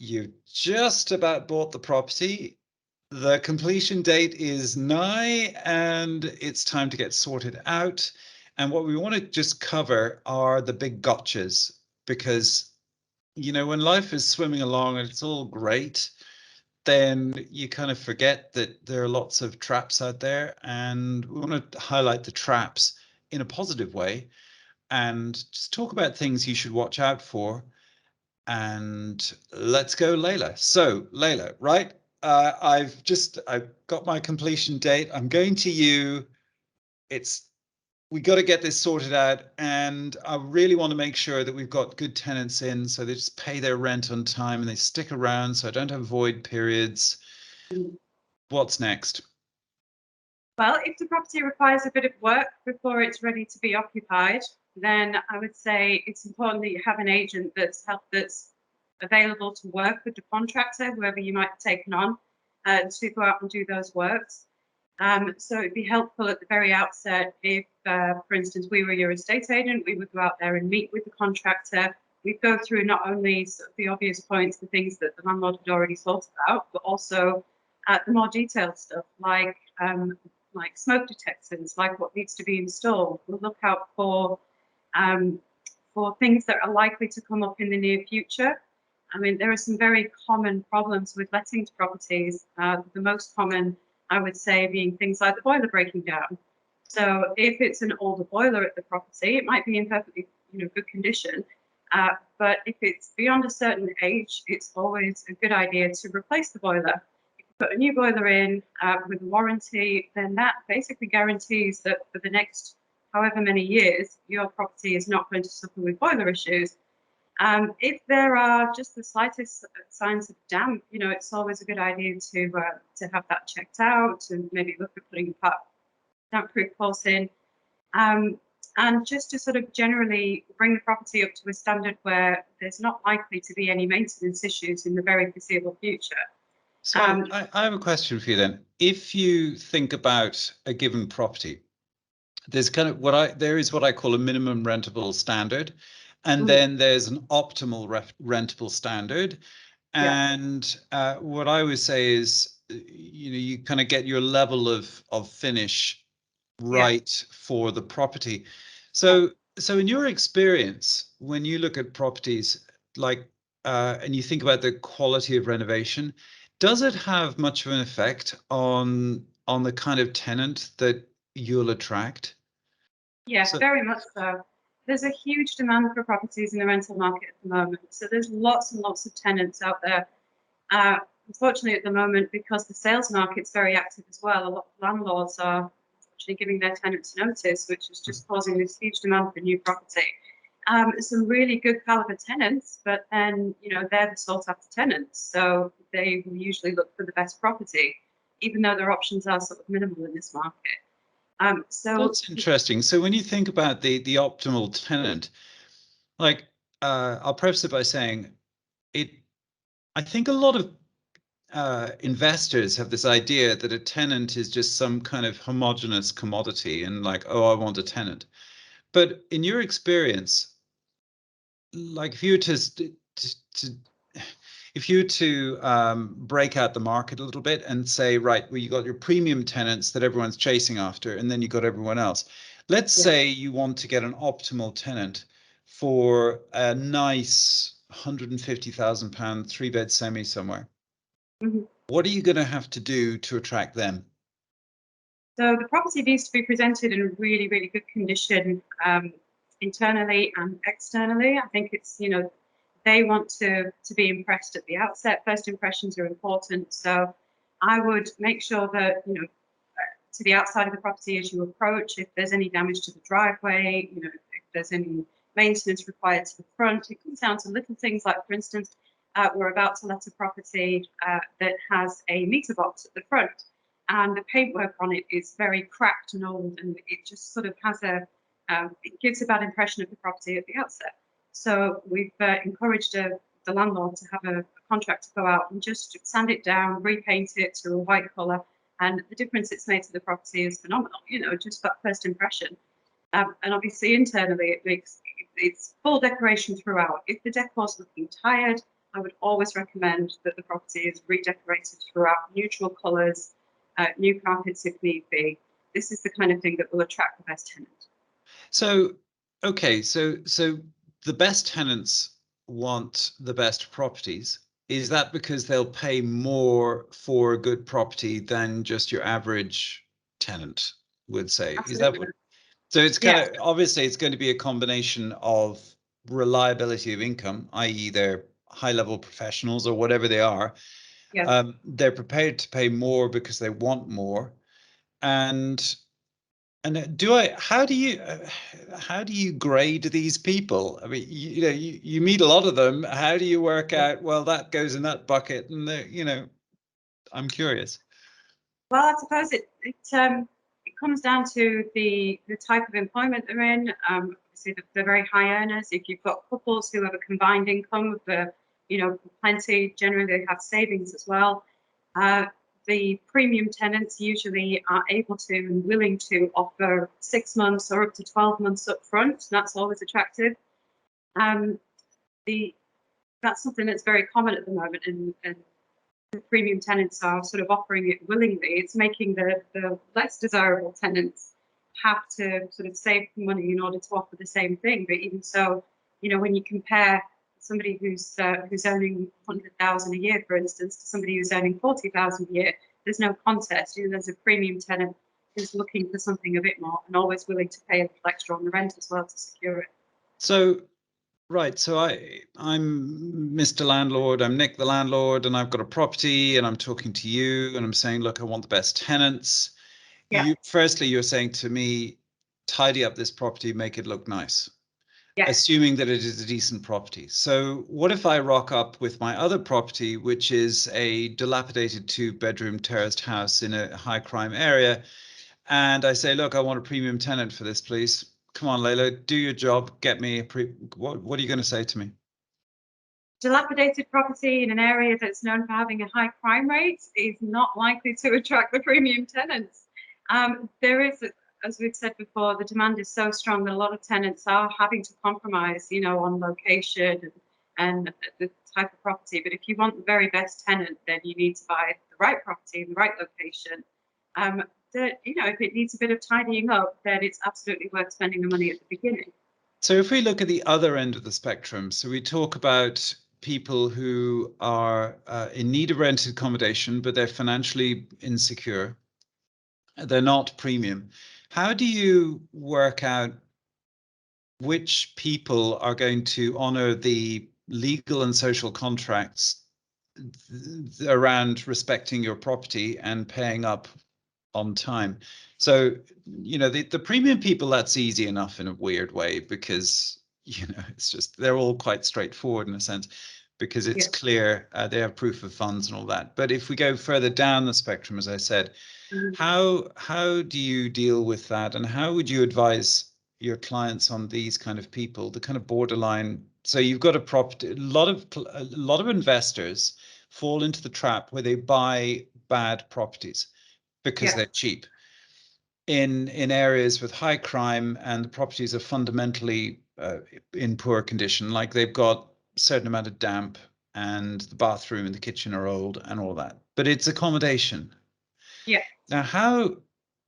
you've just about bought the property. The completion date is nigh and it's time to get sorted out. And what we want to just cover are the big gotchas, because, you know, when life is swimming along and it's all great, then you kind of forget that there are lots of traps out there, and we want to highlight the traps in a positive way and just talk about things you should watch out for. And let's go, Leila. So, Leila, right? I've got my completion date. I'm going to you. We got to get this sorted out, and I really want to make sure that we've got good tenants in, so they just pay their rent on time and they stick around, so I don't have void periods. What's next? Well, if the property requires a bit of work before it's ready to be occupied, then I would say it's important that you have an agent that's available to work with the contractor, whoever you might have taken on, to go out and do those works. So it'd be helpful at the very outset if, for instance, we were your estate agent, we would go out there and meet with the contractor. We'd go through not only sort of the obvious points, the things that the landlord had already thought about, but also the more detailed stuff like smoke detectors, like what needs to be installed. We'll look out for things that are likely to come up in the near future. I mean, there are some very common problems with lettings properties. The most common, I would say, being things like the boiler breaking down. So if it's an older boiler at the property, it might be in perfectly good condition. But if it's beyond a certain age, it's always a good idea to replace the boiler. If you put a new boiler in with a warranty, then that basically guarantees that for the next however many years, your property is not going to suffer with boiler issues. If there are just the slightest signs of damp, it's always a good idea to have that checked out, to maybe look at putting a damp-proof course in, and just to sort of generally bring the property up to a standard where there's not likely to be any maintenance issues in the very foreseeable future. So I have a question for you then. If you think about a given property, there's kind of there is what I call a minimum rentable standard, and then there's an optimal rentable standard. And what I always say is, you kind of get your level of finish right for the property. So in your experience, when you look at properties like and you think about the quality of renovation, does it have much of an effect on the kind of tenant that you'll attract? Yes, very much so. There's a huge demand for properties in the rental market at the moment. So there's lots and lots of tenants out there. Unfortunately, at the moment, because the sales market's very active as well, a lot of landlords are actually giving their tenants notice, which is just causing this huge demand for new property. Some really good caliber tenants, but then, they're the sought after tenants. So they will usually look for the best property, even though their options are sort of minimal in this market. So that's interesting. So when you think about the optimal tenant, like I'll preface it by saying I think a lot of investors have this idea that a tenant is just some kind of homogenous commodity, and like, oh, I want a tenant. But in your experience, like if you were to break out the market a little bit and say, right, well, you got your premium tenants that everyone's chasing after, and then you got everyone else. Let's say you want to get an optimal tenant for a nice £150,000 3-bed semi somewhere. What are you going to have to do to attract them? So the property needs to be presented in really, really good condition, internally and externally. I think it's, they want to be impressed at the outset. First impressions are important. So I would make sure that, to the outside of the property as you approach, if there's any damage to the driveway, if there's any maintenance required to the front, it comes down to little things like, for instance, we're about to let a property that has a meter box at the front, and the paintwork on it is very cracked and old, and it just sort of has it gives a bad impression of the property at the outset. So we've encouraged the landlord to have a contractor go out and just sand it down, repaint it to a white colour, and the difference it's made to the property is phenomenal, just that first impression. And obviously internally it's full decoration throughout. If the decor's looking tired, I would always recommend that the property is redecorated throughout, neutral colours, new carpets if need be. This is the kind of thing that will attract the best tenant. So, okay, so the best tenants want the best properties. Is that because they'll pay more for a good property than just your average tenant would say? Is that what? Absolutely. So it's kind Yeah. of obviously it's going to be a combination of reliability of income, i.e., they're high-level professionals or whatever they are. Yeah. They're prepared to pay more because they want more, and how do you grade these people? I mean, you meet a lot of them. How do you work out, well, that goes in that bucket? And I'm curious. Well, I suppose it comes down to the type of employment they're in. Obviously, they're very high earners. If you've got couples who have a combined income of plenty, generally they have savings as well. The premium tenants usually are able to and willing to offer 6 months or up to 12 months up front. That's always attractive. Um, that's something that's very common at the moment, and the premium tenants are sort of offering it willingly. It's making the less desirable tenants have to sort of save money in order to offer the same thing. But even so, when you compare somebody who's earning 100,000 a year, for instance, to somebody who's earning 40,000 a year, there's no contest. There's a premium tenant who's looking for something a bit more and always willing to pay a little extra on the rent as well to secure it. So, right. So I'm Mr. Landlord. I'm Nick the landlord, and I've got a property, and I'm talking to you, and I'm saying, look, I want the best tenants. Yeah. Firstly, you're saying to me, tidy up this property, make it look nice. Yeah. Assuming that it is a decent property. So what if I rock up with my other property, which is a dilapidated 2-bedroom terraced house in a high crime area, and I say, look, I want a premium tenant for this, please. Come on, Leila, do your job, get me a what are you going to say to me? Dilapidated property in an area that's known for having a high crime rate is not likely to attract the premium tenants. There is, as we've said before, the demand is so strong that a lot of tenants are having to compromise, on location and the type of property. But if you want the very best tenant, then you need to buy the right property in the right location. If it needs a bit of tidying up, then it's absolutely worth spending the money at the beginning. So if we look at the other end of the spectrum, so we talk about people who are in need of rented accommodation, but they're financially insecure. They're not premium. How do you work out which people are going to honor the legal and social contracts around respecting your property and paying up on time? So, the premium people, that's easy enough in a weird way because, it's just, they're all quite straightforward in a sense because it's clear they have proof of funds and all that. But if we go further down the spectrum, as I said, how do you deal with that, and how would you advise your clients on these kind of people, the kind of borderline? So you've got a property. A lot of investors fall into the trap where they buy bad properties because they're cheap in areas with high crime, and the properties are fundamentally in poor condition, like they've got a certain amount of damp and the bathroom and the kitchen are old and all that, but it's accommodation. Yeah. Now, how,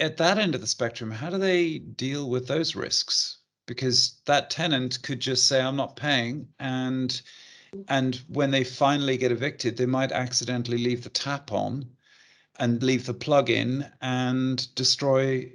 at that end of the spectrum, how do they deal with those risks? Because that tenant could just say, I'm not paying, and when they finally get evicted, they might accidentally leave the tap on and leave the plug in and destroy,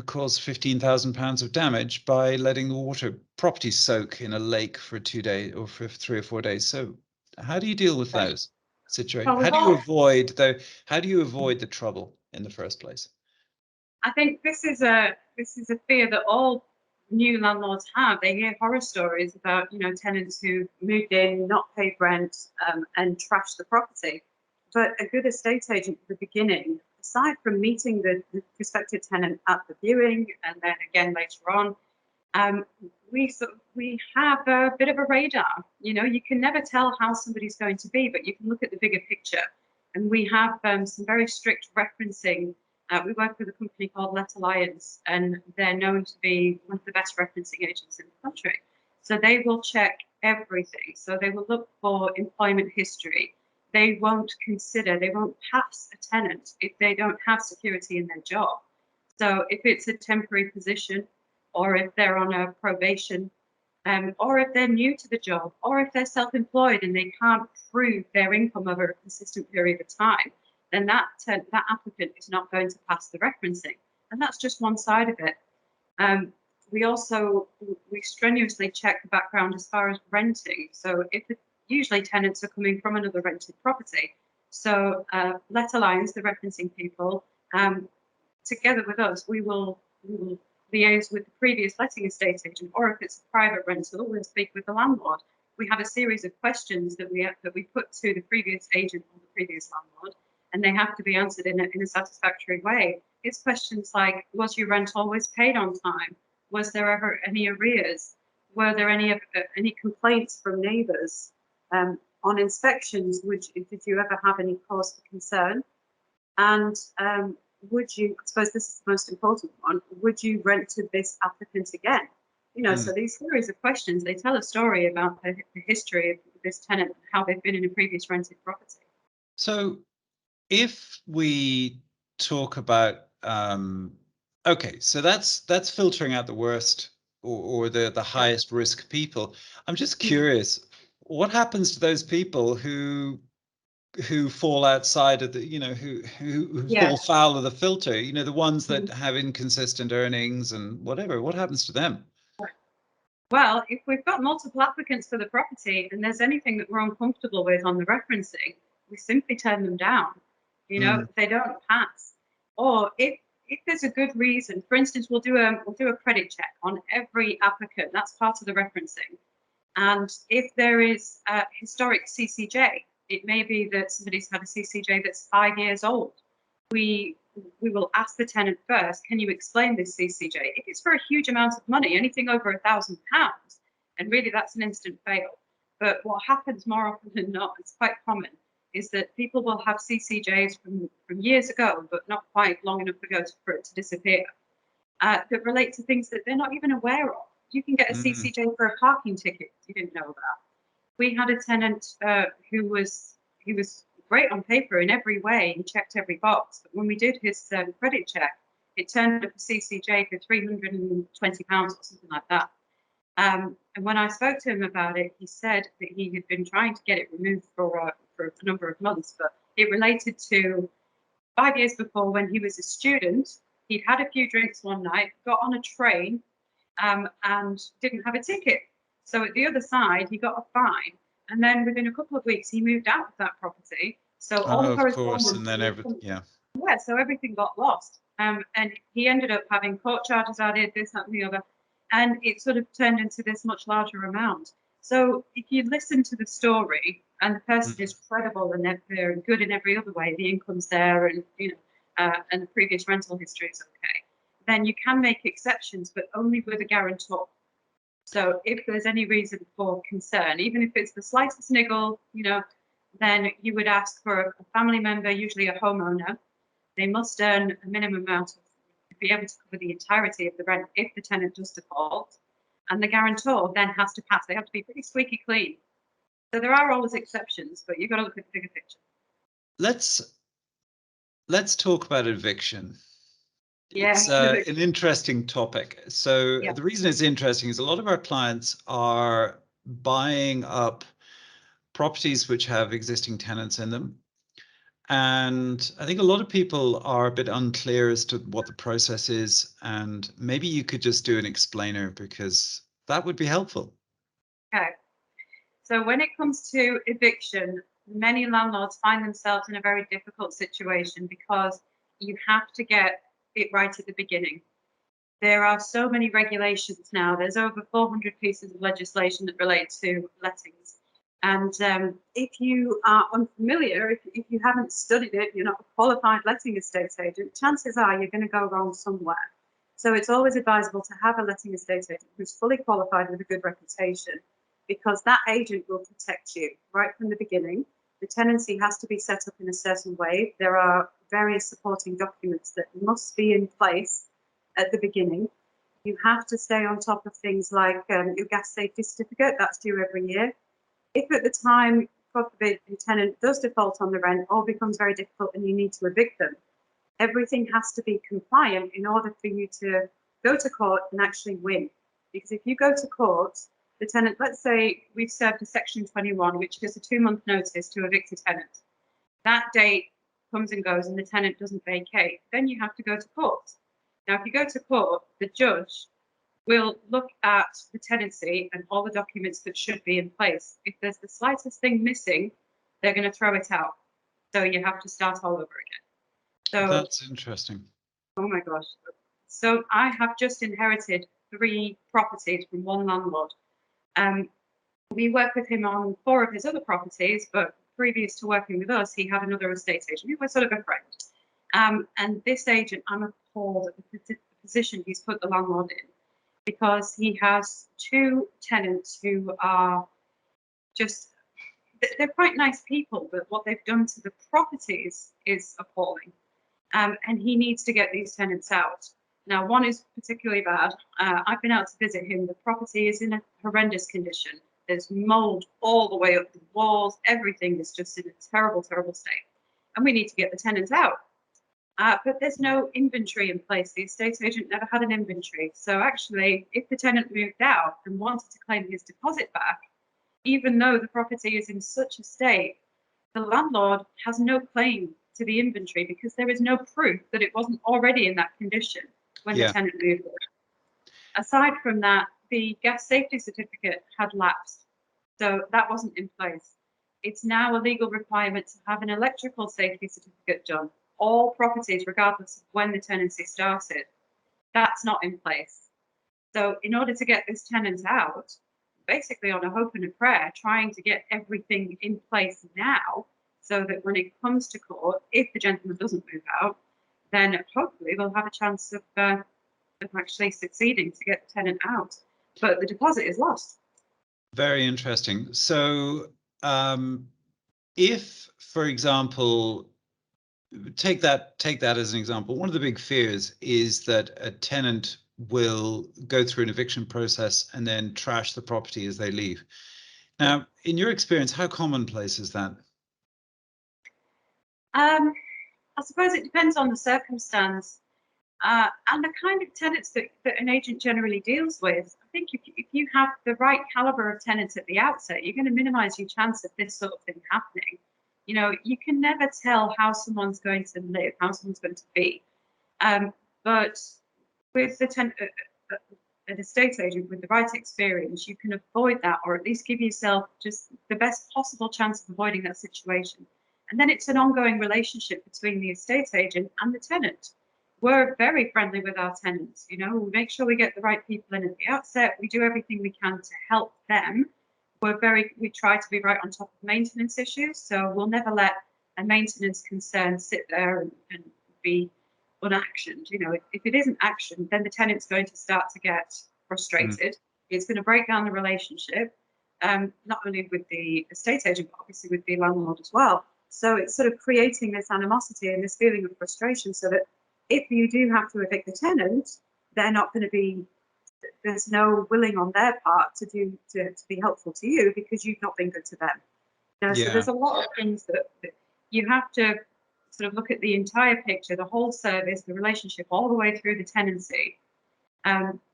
cause £15,000 of damage by letting the water property soak in a lake for 2 days or for 3 or 4 days. So how do you deal with those situations? Well, we've How do you all avoid the trouble in the first place? I think this is a fear that all new landlords have. They hear horror stories about tenants who moved in, not paid rent, and trashed the property. But a good estate agent at the beginning, aside from meeting the prospective tenant at the viewing and then again later on, we have a bit of a radar. You can never tell how somebody's going to be, but you can look at the bigger picture. And we have some very strict referencing. We work with a company called Let Alliance, and they're known to be one of the best referencing agents in the country. So they will check everything. So they will look for employment history. They won't pass a tenant if they don't have security in their job. So if it's a temporary position, or if they're on a probation, or if they're new to the job, or if they're self-employed and they can't prove their income over a consistent period of time, then that applicant is not going to pass the referencing. And that's just one side of it. We strenuously check the background as far as renting. So usually tenants are coming from another rented property. So Let Alliance, the referencing people, together with us, we will liaise with the previous letting estate agent, or if it's a private rental, we'll speak with the landlord. We have a series of questions that we put to the previous agent or the previous landlord, and they have to be answered in a satisfactory way. It's questions like, was your rent always paid on time? Was there ever any arrears? Were there any complaints from neighbours? On inspections, did you ever have any cause for concern? And would you, I suppose this is the most important one, would you rent to this applicant again? So these series of questions, they tell a story about the history of this tenant, how they've been in a previous rented property. So if we talk about, okay, so that's filtering out the worst or the highest risk people. I'm just curious, what happens to those people who fall outside of the, who fall foul of the filter, the ones that have inconsistent earnings and whatever? What happens to them? Well, if we've got multiple applicants for the property and there's anything that we're uncomfortable with on the referencing, we simply turn them down. If they don't pass, or if there's a good reason. For instance, we'll do a credit check on every applicant. That's part of the referencing. And if there is a historic CCJ, it may be that somebody's had a CCJ that's 5 years old. We will ask the tenant first, can you explain this CCJ? If it's for a huge amount of money, anything over £1,000, and really that's an instant fail. But what happens more often than not, it's quite common, is that people will have CCJs from years ago, but not quite long enough ago for it to disappear, that relate to things that they're not even aware of. You can get a CCJ for a parking ticket you didn't know about. We had a tenant who was great on paper in every way. He checked every box. But when we did his credit check, it turned up a CCJ for £320 or something like that. And when I spoke to him about it, he said that he had been trying to get it removed for a number of months, but it related to 5 years before when he was a student. He'd had a few drinks one night, got on a train, and didn't have a ticket. So at the other side, he got a fine. And then within a couple of weeks, he moved out of that property. So all of course, and then so everything got lost. And he ended up having court charges added, this, that, and the other. And it sort of turned into this much larger amount. So if you listen to the story and the person is credible and they're good in every other way, the income's there, and and the previous rental history is okay, then you can make exceptions, but only with a guarantor. So if there's any reason for concern, even if it's the slightest niggle, then you would ask for a family member, usually a homeowner. They must earn a minimum amount to be able to cover the entirety of the rent if the tenant does default. And the guarantor then has to pass. They have to be pretty squeaky clean. So there are always exceptions, but you've got to look at the bigger picture. Let's talk about eviction. Yeah, it's an interesting topic. So the reason it's interesting is a lot of our clients are buying up properties which have existing tenants in them. And I think a lot of people are a bit unclear as to what the process is. And maybe you could just do an explainer, because that would be helpful. Okay. So when it comes to eviction, many landlords find themselves in a very difficult situation because you have to get it right at the beginning. There are so many regulations now. There's over 400 pieces of legislation that relate to lettings. And if you are unfamiliar, if you haven't studied it, you're not a qualified letting estate agent, chances are you're going to go wrong somewhere. So it's always advisable to have a letting estate agent who's fully qualified with a good reputation, because that agent will protect you right from the beginning. The tenancy has to be set up in a certain way. There are various supporting documents that must be in place at the beginning. You have to stay on top of things like your gas safety certificate, that's due every year. If at the time, God forbid, the tenant does default on the rent or becomes very difficult and you need to evict them, everything has to be compliant in order for you to go to court and actually win. Because if you go to court, the tenant, let's say we've served a Section 21, which is a 2-month notice to evict a tenant. That date comes and goes and the tenant doesn't vacate. Then you have to go to court. Now, if you go to court, the judge will look at the tenancy and all the documents that should be in place. If there's the slightest thing missing, they're going to throw it out. So you have to start all over again. So that's interesting. Oh my gosh. So I have just inherited 3 properties from one landlord. We work with him on 4 of his other properties, but previous to working with us, he had another estate agent who was sort of a friend. And this agent, I'm appalled at the position he's put the landlord in, because he has 2 tenants who are just, they're quite nice people, but what they've done to the properties is appalling. And he needs to get these tenants out. Now, one is particularly bad. I've been out to visit him. The property is in a horrendous condition. There's mold all the way up the walls. Everything is just in a terrible, terrible state. And we need to get the tenants out. But there's no inventory in place. The estate agent never had an inventory. So actually, if the tenant moved out and wanted to claim his deposit back, even though the property is in such a state, the landlord has no claim to the inventory because there is no proof that it wasn't already in that condition when the tenant moved in. Aside from that, the gas safety certificate had lapsed, so that wasn't in place. It's now a legal requirement to have an electrical safety certificate done. All properties, regardless of when the tenancy started, that's not in place. So in order to get this tenant out, basically on a hope and a prayer, trying to get everything in place now, so that when it comes to court, if the gentleman doesn't move out, then hopefully they'll have a chance of actually succeeding to get the tenant out. But the deposit is lost. Very interesting. So if, for example, take that as an example, one of the big fears is that a tenant will go through an eviction process and then trash the property as they leave. Now, in your experience, how commonplace is that? I suppose it depends on the circumstance and the kind of tenants that an agent generally deals with. I think if you have the right caliber of tenants at the outset, you're going to minimize your chance of this sort of thing happening. You know, you can never tell how someone's going to live, how someone's going to be. But with an estate agent with the right experience, you can avoid that, or at least give yourself just the best possible chance of avoiding that situation. And then it's an ongoing relationship between the estate agent and the tenant. We're very friendly with our tenants. You know, we make sure we get the right people in at the outset. We do everything we can to help them. We try to be right on top of maintenance issues. So we'll never let a maintenance concern sit there and be unactioned. You know, if it isn't actioned, then the tenant's going to start to get frustrated. It's going to break down the relationship, not only with the estate agent, but obviously with the landlord as well. So it's sort of creating this animosity and this feeling of frustration, so that if you do have to evict the tenant, they're not going to be, there's no willing on their part to be helpful to you because you've not been good to them. You know, so there's a lot of things that you have to sort of look at the entire picture, the whole service, the relationship, all the way through the tenancy,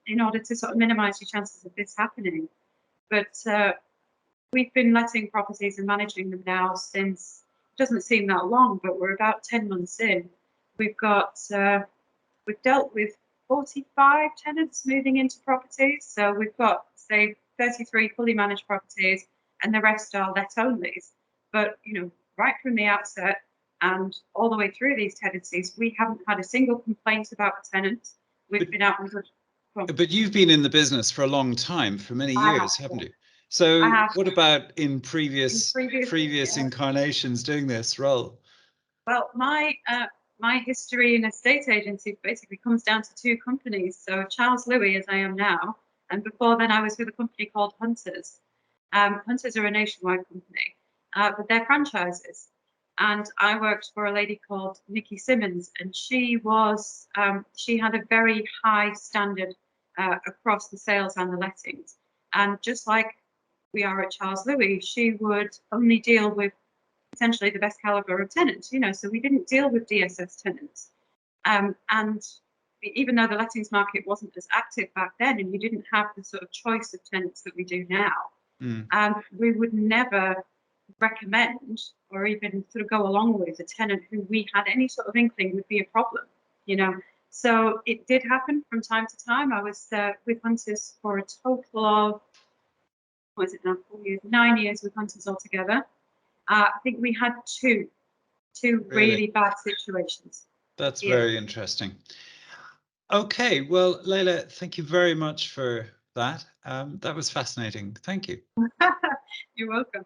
in order to sort of minimize your chances of this happening. But we've been letting properties and managing them now since, it doesn't seem that long, but we're about 10 months in. We've dealt with 45 tenants moving into properties. So we've got, say, 33 fully managed properties, and the rest are let-onlys. But, you know, right from the outset and all the way through these tenancies, we haven't had a single complaint about a tenant. We've been out and good. But you've been in the business for a long time, for many years, haven't you? So what about in previous incarnations doing this role? Well, my history in estate agency basically comes down to 2 companies. So Charles Louis, as I am now, and before then I was with a company called Hunters. Hunters are a nationwide company, but they're franchises. And I worked for a lady called Nikki Simmons, and she had a very high standard across the sales and the lettings. And just like we are at Charles Louis, she would only deal with potentially the best caliber of tenants, so we didn't deal with DSS tenants. And even though the lettings market wasn't as active back then, and you didn't have the sort of choice of tenants that we do now, we would never recommend or even sort of go along with a tenant who we had any sort of inkling would be a problem, So it did happen from time to time. I was with Hunters for a total of, what is it now, 4 years, 9 years with Hunters altogether. I think we had two really bad situations. That's very interesting. Okay, well, Leila, thank you very much for that. That was fascinating. Thank you. You're welcome.